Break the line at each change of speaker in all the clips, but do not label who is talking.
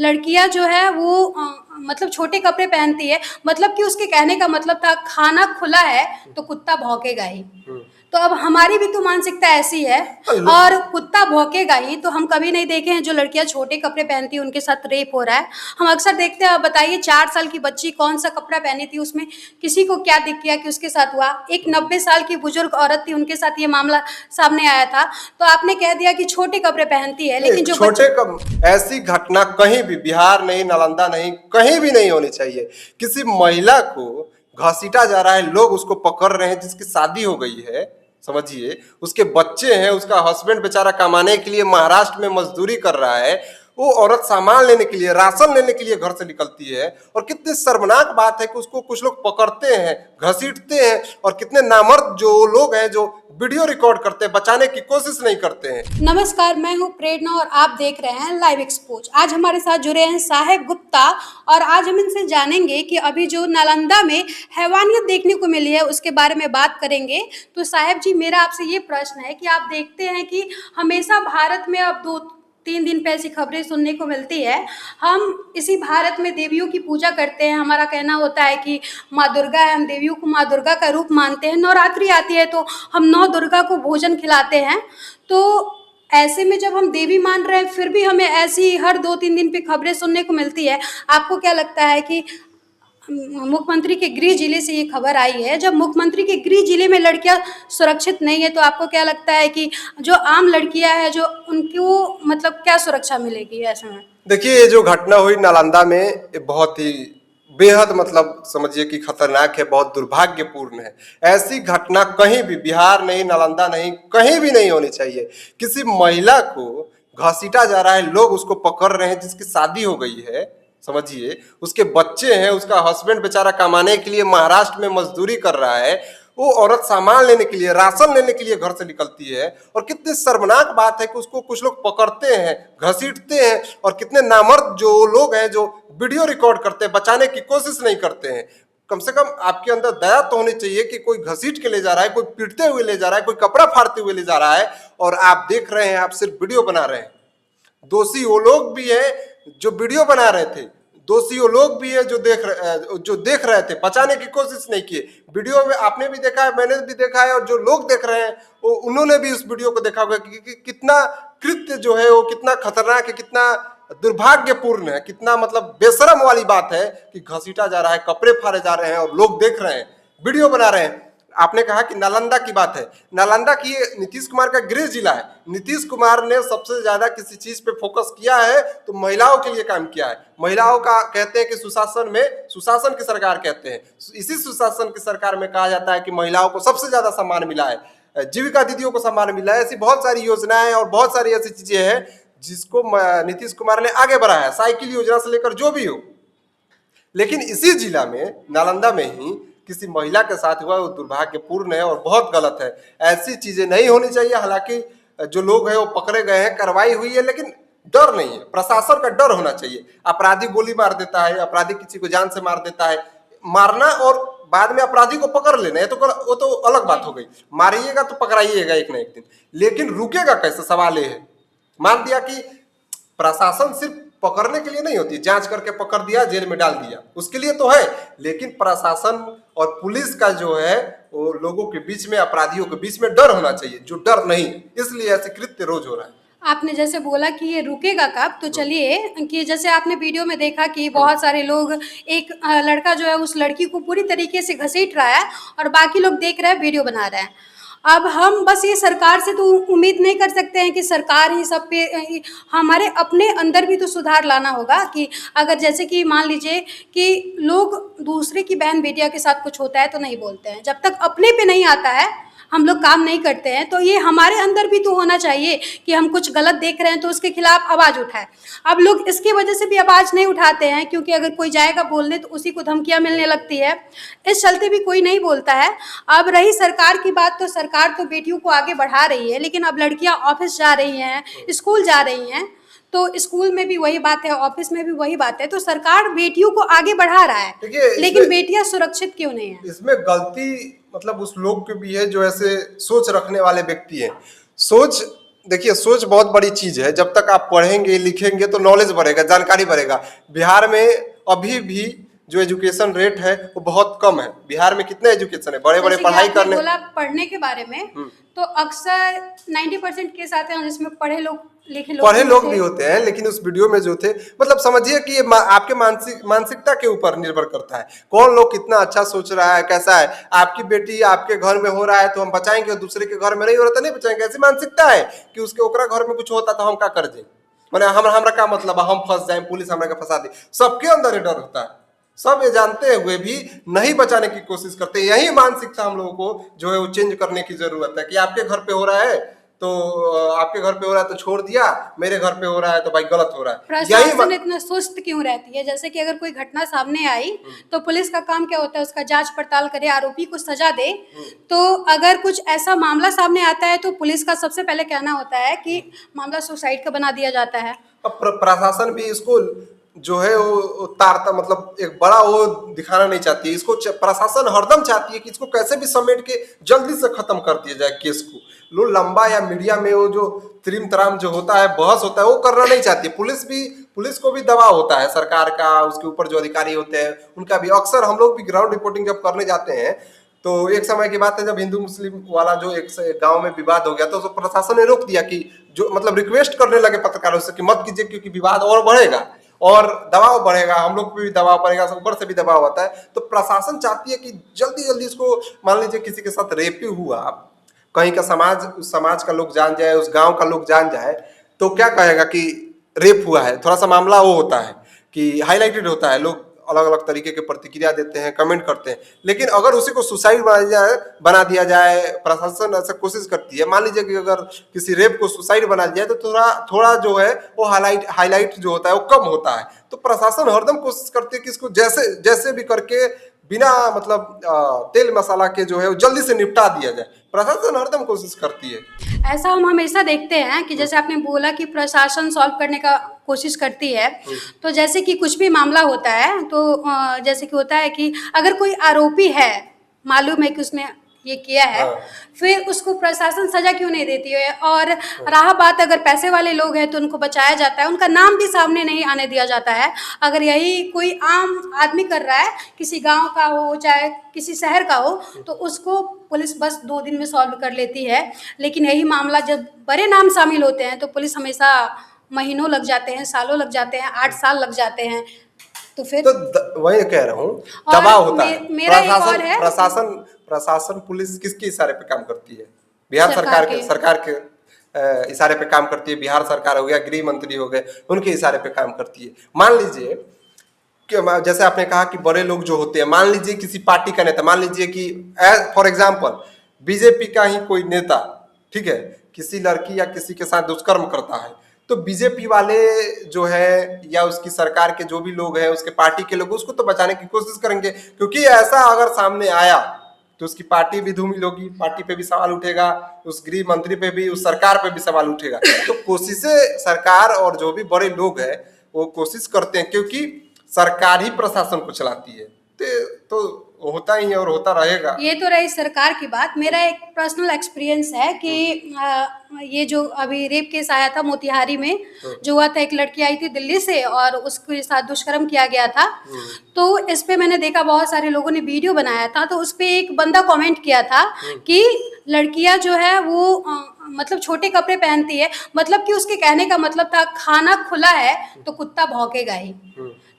लड़कियां जो है वो मतलब छोटे कपड़े पहनती है, मतलब कि उसके कहने का मतलब था खाना खुला है तो कुत्ता भौंकेगा ही। तो अब हमारी भी तो मानसिकता ऐसी है और कुत्ता भौंकेगा ही। तो हम कभी नहीं देखे हैं जो लड़कियां छोटे कपड़े पहनती है उनके साथ रेप हो रहा है। हम अक्सर देखते हैं। बताइए 4 साल की बच्ची कौन सा कपड़ा पहनी थी, उसमें किसी को क्या दिख गया कि उसके साथ हुआ। एक 90 साल की बुजुर्ग औरत थी, उनके साथ ये मामला सामने आया था। तो आपने कह दिया कि छोटे कपड़े पहनती है, लेकिन जो
छोटे कम ऐसी घटना कहीं भी, बिहार नहीं, नालंदा नहीं, कहीं भी नहीं होनी चाहिए। किसी महिला को घसीटा जा रहा है, लोग उसको पकड़ रहे हैं जिसकी शादी हो गई है, समझिए, उसके बच्चे हैं, उसका हस्बैंड बेचारा कमाने के लिए महाराष्ट्र में मजदूरी कर रहा है, वो औरत सामान लेने के लिए, राशन लेने के लिए घर से निकलती है। और कितनी शर्मनाक बात है कि उसको कुछ लोग पकड़ते हैं, घसीटते हैं, और कितने नामर्द जो लोग हैं जो वीडियो रिकॉर्ड करते हैं, बचाने की कोशिश नहीं करते हैं।
नमस्कार, मैं हूं प्रेरणा और आप देख रहे हैं लाइव एक्सपोज। आज हमारे साथ जुड़े हैं साहेब गुप्ता और आज हम इनसे जानेंगे कि अभी जो नालंदा में हैवानियत देखने को मिली है उसके बारे में बात करेंगे। तो साहेब जी, मेरा आपसे ये प्रश्न है कि आप देखते हैं कि हमेशा भारत में अब 2-3 दिन पे ऐसी खबरें सुनने को मिलती है। हम इसी भारत में देवियों की पूजा करते हैं। हमारा कहना होता है कि माँ दुर्गा है, हम देवियों को माँ दुर्गा का रूप मानते हैं। नवरात्रि आती है तो हम नौ दुर्गा को भोजन खिलाते हैं। तो ऐसे में जब हम देवी मान रहे हैं फिर भी हमें ऐसी हर 2-3 दिन पे खबरें सुनने को मिलती है। आपको क्या लगता है कि मुख्यमंत्री के गृह जिले से ये खबर आई है, जब मुख्यमंत्री के गृह जिले में लड़कियां सुरक्षित नहीं है, तो आपको क्या लगता है कि जो आम लड़कियां हैं जो उनको मतलब क्या सुरक्षा मिलेगी ऐसे में?
देखिए, ये जो घटना हुई नालंदा में, ये बहुत ही बेहद मतलब समझिए कि खतरनाक है, बहुत दुर्भाग्यपूर्ण है। ऐसी घटना कहीं भी, बिहार नहीं, नालंदा नहीं, कहीं भी नहीं होनी चाहिए। किसी महिला को घसीटा जा रहा है, लोग उसको पकड़ रहे हैं जिसकी शादी हो गई है, समझिए, उसके बच्चे हैं, उसका हस्बैंड बेचारा कमाने के लिए महाराष्ट्र में मजदूरी कर रहा है, वो औरत सामान लेने के लिए, राशन लेने के लिए घर से निकलती है। और कितनी शर्मनाक बात है कि उसको कुछ लोग पकड़ते हैं, घसीटते हैं, और कितने नामर्द जो लोग हैं जो वीडियो रिकॉर्ड करते हैं, बचाने की कोशिश नहीं करते हैं। कम से कम आपके अंदर दया तो होनी चाहिए कि कोई घसीट के ले जा रहा है, कोई पीटते हुए ले जा रहा है, कोई कपड़ा फाड़ते हुए ले जा रहा है, और आप देख रहे हैं, आप सिर्फ वीडियो बना रहे हैं। दोषी वो लोग भी हैं जो वीडियो बना रहे थे, दोषी वो लोग भी है जो देख रहे थे, बचाने की कोशिश नहीं किए। वीडियो में आपने भी देखा है, मैंने भी देखा है, और जो लोग देख रहे हैं वो उन्होंने भी उस वीडियो को देखा होगा कि कितना कृत्य जो है वो कितना खतरनाक है, कितना दुर्भाग्यपूर्ण है, कितना मतलब बेशरम वाली बात है कि घसीटा जा रहा है, कपड़े फाड़े जा रहे हैं, और लोग देख रहे हैं, वीडियो बना रहे हैं। आपने कहा कि नालंदा की बात है, नालंदा की नीतीश कुमार का गृह जिला है। नीतीश कुमार ने सबसे ज्यादा किसी चीज पे फोकस किया है तो महिलाओं के लिए काम किया है। महिलाओं का कहते हैं कि सुशासन में, सुशासन की सरकार कहते हैं, इसी सुशासन की सरकार में कहा जाता है कि महिलाओं को सबसे ज्यादा सम्मान मिला है, जीविका दीदियों को सम्मान मिला है। ऐसी बहुत सारी योजनाएं और बहुत सारी ऐसी चीजें हैं जिसको नीतीश कुमार ने आगे बढ़ाया है, साइकिल योजना से लेकर जो भी हो। लेकिन इसी जिला में, नालंदा में ही किसी महिला के साथ हुआ, वो दुर्भाग्यपूर्ण है और बहुत गलत है। ऐसी चीजें नहीं होनी चाहिए। हालांकि जो लोग हैं वो पकड़े गए हैं, कार्रवाई हुई है, लेकिन डर नहीं है, प्रशासन का डर होना चाहिए। अपराधी गोली मार देता है, अपराधी किसी को जान से मार देता है, मारना और बाद में अपराधी को पकड़ लेना, वो तो अलग बात हो गई। मारिएगा तो पकड़ाइएगा एक ना एक दिन, लेकिन रुकेगा कैसे, सवाल ये है। मान दिया कि प्रशासन सिर्फ पकड़ने के लिए नहीं होती, जांच करके पकड़ दिया, जेल में डाल दिया, उसके लिए तो है, लेकिन प्रशासन और पुलिस का जो है वो लोगों के बीच में, अपराधियों के बीच में डर होना चाहिए, जो डर नहीं, इसलिए ऐसे कृत्य रोज हो रहा है।
आपने जैसे बोला कि ये रुकेगा कब, तो चलिए कि जैसे आपने वीडियो में देखा कि बहुत सारे लोग, एक लड़का जो है उस लड़की को पूरी तरीके से घसीट रहा है और बाकी लोग देख रहे हैं, वीडियो बना रहे हैं। अब हम बस ये सरकार से तो उम्मीद नहीं कर सकते हैं कि सरकार ही सब पे, हमारे अपने अंदर भी तो सुधार लाना होगा। कि अगर जैसे कि मान लीजिए कि लोग दूसरे की बहन बेटिया के साथ कुछ होता है तो नहीं बोलते हैं, जब तक अपने पे नहीं आता है हम लोग काम नहीं करते हैं। तो ये हमारे अंदर भी तो होना चाहिए कि हम कुछ गलत देख रहे हैं तो उसके खिलाफ आवाज़ उठाएं। अब लोग इसकी वजह से भी आवाज़ नहीं उठाते हैं, क्योंकि अगर कोई जाएगा बोलने तो उसी को धमकियां मिलने लगती है, इस चलते भी कोई नहीं बोलता है। अब रही सरकार की बात, तो सरकार तो बेटियों को आगे बढ़ा रही है, लेकिन अब लड़कियां ऑफिस जा रही हैं, स्कूल जा रही हैं, तो स्कूल में भी वही बात है, ऑफिस में भी वही बात है। तो सरकार बेटियों को आगे बढ़ा रहा है, लेकिन बेटियां सुरक्षित क्यों नहीं है?
इसमें गलती मतलब उस लोग के भी है जो ऐसे सोच रखने वाले व्यक्ति हैं। सोच देखिए, सोच बहुत बड़ी चीज है। जब तक आप पढ़ेंगे लिखेंगे तो नॉलेज बढ़ेगा, जानकारी बढ़ेगा। बिहार में अभी भी जो एजुकेशन रेट है वो बहुत कम है। बिहार में कितने एजुकेशन है, बड़े बड़े
जैसे कि
पढ़ाई
आपने
करने।
बोला पढ़ने के बारे में, तो अक्सर 90% केस आते हैं जिसमें पढ़े लोग लिखे लोग
पढ़े
भी
लोग
होते
भी
हैं।
होते हैं, लेकिन उस वीडियो में जो थे, मतलब समझिए कि ये आपके मानसिकता के ऊपर निर्भर करता है। कौन लोग कितना अच्छा सोच रहा है, कैसा है। आपकी बेटी आपके घर में हो रहा है तो हम बचाएंगे, दूसरे के घर में नहीं हो रहा तो नहीं बचाएंगे। ऐसी मानसिकता है कि उसके ओकरा घर में कुछ होता तो हम क्या कर दें, मैंने हमरा क्या मतलब है, हम फंस जाए, पुलिस हमरा के फंसा दे। सबके अंदर ये डर होता है। सब ये जानते हुए भी नहीं बचाने की कोशिश करते। यही मानसिकता हम लोगों को जो है वो चेंज करने की जरूरत है कि आपके घर पे हो रहा है तो आपके घर पे हो रहा है तो छोड़ दिया, मेरे घर पे हो रहा है तो भाई गलत हो रहा है।
प्रशासन इतना सुस्त क्यों रहती है? जैसे कि अगर कोई घटना सामने आई तो पुलिस का काम क्या होता है, उसका जांच पड़ताल करे, आरोपी को सजा दे। तो अगर कुछ ऐसा मामला सामने आता है तो पुलिस का सबसे पहले कहना होता है कि मामला सुसाइड का बना दिया जाता है।
अब प्रशासन भी इसको जो है वो तारता, मतलब एक बड़ा वो दिखाना नहीं चाहती है। इसको प्रशासन हरदम चाहती है कि इसको कैसे भी समेट के जल्दी से खत्म कर दिया जाए केस को। लो लंबा या मीडिया में वो जो त्रिम तराम जो होता है, बहस होता है, वो करना नहीं चाहती। पुलिस को भी दबाव होता है सरकार का, उसके ऊपर जो अधिकारी होते हैं उनका भी। अक्सर हम लोग भी ग्राउंड रिपोर्टिंग जब करने जाते हैं तो एक समय की बात है जब हिंदू मुस्लिम वाला जो एक गांव में विवाद हो गया तो प्रशासन ने रोक दिया कि जो मतलब रिक्वेस्ट करने लगे पत्रकारों से कि मत कीजिए क्योंकि विवाद और बढ़ेगा और दबाव बढ़ेगा, हम लोग पे भी दबाव पड़ेगा, ऊपर से भी दबाव आता है। तो प्रशासन चाहती है कि जल्दी जल्दी इसको, मान लीजिए किसी के साथ रेप हुआ, कहीं का समाज, उस समाज का लोग जान जाए, उस गांव का लोग जान जाए तो क्या कहेगा कि रेप हुआ है। थोड़ा सा मामला वो होता है कि हाईलाइटेड होता है, लोग अलग अलग तरीके के प्रतिक्रिया देते हैं, कमेंट करते हैं। लेकिन अगर उसी को सुसाइड बना दिया जाए, प्रशासन ऐसा कोशिश करती है। मान लीजिए कि अगर किसी रेप को सुसाइड बना दिया जाए तो थोड़ा जो है वो हाईलाइट जो होता है वो कम होता है। तो प्रशासन हरदम कोशिश करती है कि इसको जैसे भी करके बिना मतलब तेल मसाला के जो है वो जल्दी से निपटा दिया जाए। प्रशासन हरदम कोशिश करती है।
ऐसा हम हमेशा देखते हैं कि जैसे आपने बोला कि प्रशासन सॉल्व करने का कोशिश करती है। तो जैसे कि कुछ भी मामला होता है तो जैसे कि होता है कि अगर कोई आरोपी है, मालूम है कि उसने ये किया है, फिर उसको प्रशासन सजा क्यों नहीं देती है? और रहा बात अगर पैसे वाले लोग हैं तो उनको बचाया जाता है, उनका नाम भी सामने नहीं आने दिया जाता है। अगर यही कोई आम आदमी कर रहा है, किसी गांव का हो चाहे किसी शहर का हो, तो उसको पुलिस बस 2 दिन में सॉल्व कर लेती है। लेकिन यही मामला जब बड़े नाम शामिल होते हैं तो पुलिस हमेशा महीनों लग जाते हैं, सालों लग जाते हैं, 8 साल लग जाते हैं। तो फिर
वही कह रहा हूँ,
और
दबाव होता है।
मेरा एक और है,
प्रशासन पुलिस किसके इशारे पे काम करती है? बिहार सरकार के इशारे पे काम करती है। बिहार सरकार हो गया, गृह मंत्री हो गए, उनके इशारे पे काम करती है। मान लीजिए कि जैसे आपने कहा कि बड़े लोग जो होते हैं, मान लीजिए किसी पार्टी का नेता, मान लीजिए कि फॉर एग्जाम्पल बीजेपी का ही कोई नेता, ठीक है, किसी लड़की या किसी के साथ दुष्कर्म करता है, तो बीजेपी वाले जो है या उसकी सरकार के जो भी लोग हैं, उसके पार्टी के लोग उसको तो बचाने की कोशिश करेंगे। क्योंकि ऐसा अगर सामने आया तो उसकी पार्टी भी धूमिल होगी, पार्टी पे भी सवाल उठेगा, उस गृह मंत्री पे भी, उस सरकार पे भी सवाल उठेगा। तो कोशिशें सरकार और जो भी बड़े लोग हैं वो कोशिश करते हैं, क्योंकि सरकार ही प्रशासन को चलाती है। तो होता ही है और होता रहेगा।
ये तो रही सरकार की बात। मेरा एक पर्सनल एक्सपीरियंस है कि ये जो अभी रेप केस आया था मोतिहारी में, जो हुआ था, एक लड़की आई थी दिल्ली से और उसके साथ दुष्कर्म किया गया था। तो इस पे मैंने देखा बहुत सारे लोगों ने वीडियो बनाया था, तो उस पे एक बंदा कमेंट किया था कि लड़कियां जो है वो मतलब छोटे कपड़े पहनती है, मतलब कि उसके कहने का मतलब था खाना खुला है तो कुत्ता भौंकेगा ही।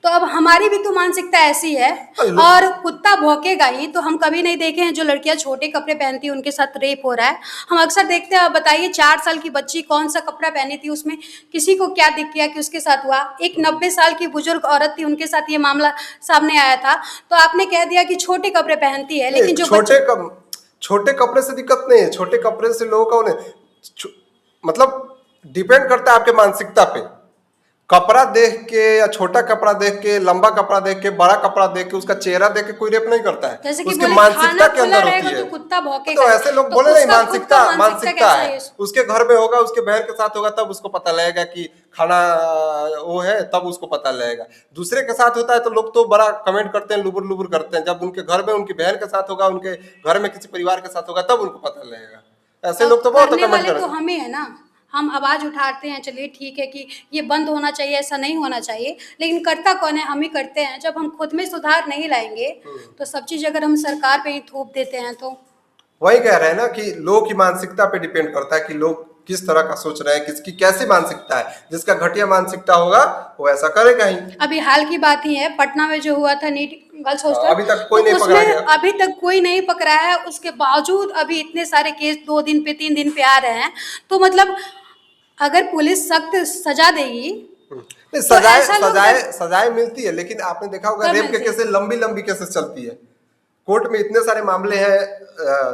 तो अब हमारी भी तो मानसिकता ऐसी है, और कुत्ता भौंकेगा ही। तो हम कभी नहीं देखे हैं जो लड़कियां छोटे कपड़े पहनती हैं उनके साथ रेप हो रहा है। हम अक्सर देखते हैं। बताइए 4 साल की बच्ची कौन सा कपड़ा पहनी थी, उसमें किसी को क्या दिख गया कि उसके साथ हुआ? एक 90 साल की बुजुर्ग औरत थी, उनके साथ ये मामला सामने आया था। तो आपने कह दिया कि छोटे कपड़े पहनती है, लेकिन जो
छोटे कपड़े से दिक्कत नहीं है। छोटे कपड़े से लोगों का मतलब डिपेंड करता है आपके मानसिकता पे। कपड़ा देख के या छोटा कपड़ा देख के, लंबा कपड़ा देख के, बड़ा कपड़ा देख के, उसका चेहरा देख के कोई रेप नहीं करता है।
जैसे कि
उसकी
बोले
मानसिकता के अंदर होती है
तो कुत्ता भौंकेगा।
तो ऐसे लोग
तो
बोले नहीं,
उसका
मानसिकता है।
कैसा है?
उसके घर में होगा, उसके बहन के साथ होगा, तब उसको पता लगेगा कि खाना वो है, तब उसको पता लगेगा। दूसरे के साथ होता है तो लोग तो बड़ा कमेंट करते हैं, लुबुर लुबुर करते हैं। जब उनके घर में उनकी बहन के साथ होगा, उनके घर में किसी परिवार के साथ होगा, तब उनको पता लगेगा। ऐसे लोग तो बहुत कमेंट करते हैं।
तो हम ही है ना, हम आवाज़ उठाते हैं, चलिए ठीक है कि ये बंद होना चाहिए, ऐसा नहीं होना चाहिए, लेकिन करता कौन है? हम ही करते हैं। जब हम खुद में सुधार नहीं लाएँगे, तो सब चीज़ अगर हम सरकार पे ही थोप देते हैं तो
वही कह रहे हैं ना कि लोग की मानसिकता पे डिपेंड करता है कि लोग किस तरह का सोच रहे हैं, किसकी कैसी मानसिकता है। जिसका घटिया मानसिकता होगा वो ऐसा करेगा ही।
अभी हाल की बात ही है, पटना में जो हुआ था नीट गर्ल्स हॉस्टल,
अभी तक कोई
तो
नहीं पकड़ा
उसमें
गया।
अभी तक कोई नहीं पकड़ा है, उसके बावजूद अभी इतने सारे केस 2 दिन पे 3 दिन पे आ रहे हैं। तो मतलब अगर पुलिस सख्त सजा देगी
नहीं,
तो
सजाए
ऐसा लोग
सजाए सजाए मिलती है, लेकिन आपने देखा होगा
कब
रेप के
मिलती है?
केसेस लंबी लंबी केसेस चलती है। कोर्ट में इतने सारे मामले हैं,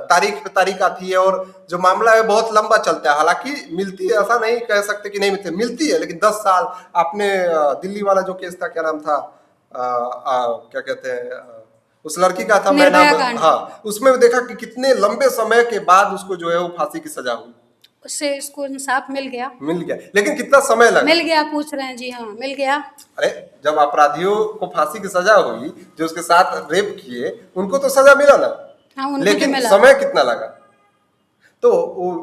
तारीख पे तारीख आती है और जो मामला है बहुत लंबा चलता है। हालांकि मिलती है, ऐसा नहीं कह सकते कि नहीं मिलती है, लेकिन 10 साल। आपने दिल्ली वाला जो केस था, क्या नाम था, क्या कहते हैं, उस लड़की का था, मैं
निर्भया
नाम,
कांड,
हाँ, उसमें भी देखा कि कितने लंबे समय के बाद उसको जो है वो फांसी की सजा हुई।
उससे इसको इंसाफ मिल गया।
मिल गया, लेकिन कितना समय लगा।
मिल गया, पूछ रहे हैं जी, हाँ मिल गया।
अरे जब अपराधियों को फांसी की सजा हुई, जो उसके साथ रेप किए, उनको तो सजा मिला ना,
हाँ, उनको तो
लेकिन
मिला।
समय कितना लगा। तो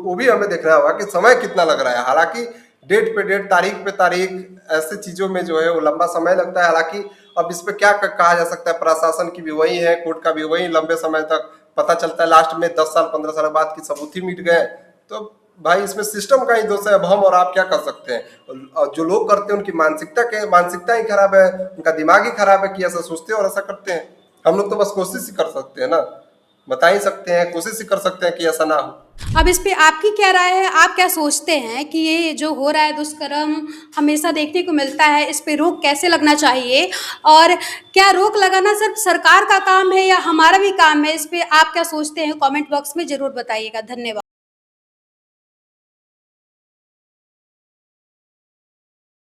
वो भी हमें देखना होगा कि समय कितना लग रहा है। हालांकि डेट पे डेट, तारीख पे तारीख, ऐसे चीजों में जो है वो लंबा समय लगता है। हालांकि अब इस पे क्या कहा जा सकता है, प्रशासन की भी वही है, कोर्ट का भी वही, लंबे समय तक पता चलता है लास्ट में 10 साल 15 साल बाद की सबूत ही मिट गए। तो भाई इसमें सिस्टम का ही दोष है। अब हम और आप क्या कर सकते हैं? और जो लोग करते हैं उनकी मानसिकता ही खराब है, उनका दिमाग ही खराब है कि ऐसा सोचते हैं और ऐसा करते हैं। हम लोग तो बस कोशिश ही कर सकते हैं ना, बता ही सकते हैं, कोशिश ही कर सकते हैं कि ऐसा ना हो।
अब इस पे आपकी क्या राय है? आप क्या सोचते हैं कि ये जो हो रहा है दुष्कर्म हमेशा देखने को मिलता है, इस पे रोक कैसे लगना चाहिए? और क्या रोक लगाना सिर्फ सरकार का काम है या हमारा भी काम है? इस पे आप क्या सोचते हैं? कमेंट बॉक्स में ज़रूर बताइएगा। धन्यवाद।